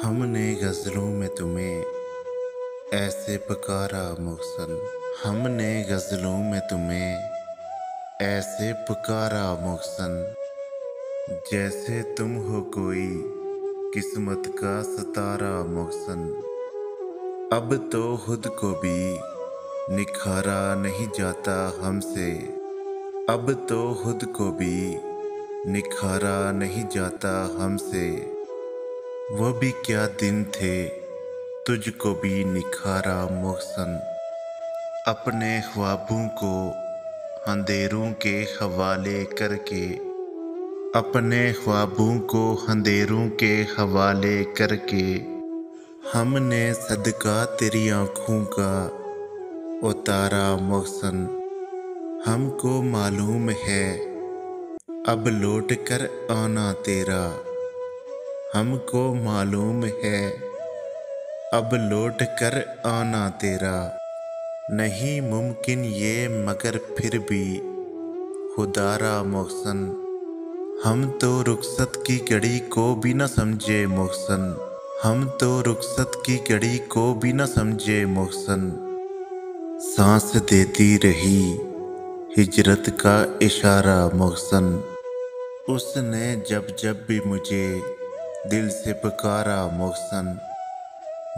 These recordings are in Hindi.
हमने गज़लों में तुम्हें ऐसे पुकारा मुहसन। हमने गज़लों में तुम्हें ऐसे पुकारा मुहसन, जैसे तुम हो कोई किस्मत का सितारा मुहसन। अब तो खुद को भी निखारा नहीं जाता हमसे। अब तो खुद को भी निखारा नहीं जाता हमसे। वो भी क्या दिन थे तुझको भी निखारा मुहसन। अपने ख्वाबों को अंधेरों के हवाले करके, अपने ख्वाबों को अंधेरों के हवाले करके, हमने सदका तेरी आँखों का उतारा मुहसन। हमको मालूम है अब लौट कर आना तेरा। हमको मालूम है अब लौट कर आना तेरा। नहीं मुमकिन ये मगर फिर भी खुदारा मुहसन। हम तो रुखसत की घड़ी को भी न समझे मुहसन। हम तो रुखसत की घड़ी को भी न समझे मुहसन। सांस देती रही हिजरत का इशारा मुहसन। उसने जब जब भी मुझे दिल से पुकारा मुहसन,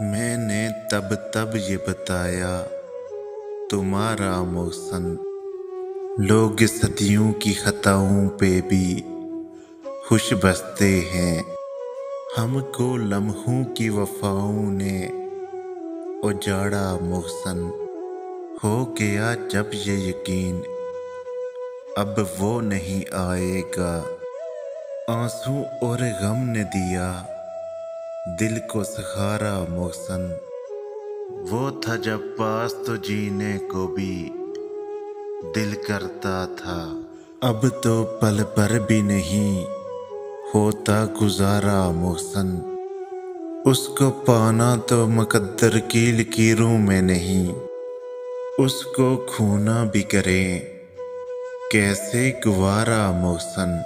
मैंने तब तब ये बताया तुम्हारा मुहसन। लोग सदियों की खताओं पे भी खुश बसते हैं। हमको लम्हों की वफाओं ने उजाड़ा मुहसन। हो गया जब ये यकीन अब वो नहीं आएगा। आंसू और गम ने दिया दिल को सहारा मुहसन। वो था जब पास तो जीने को भी दिल करता था। अब तो पल पर भी नहीं होता गुजारा मुहसन। उसको पाना तो मुकद्दर की लकीरों में नहीं। उसको खोना भी करें कैसे गवारा मुहसन।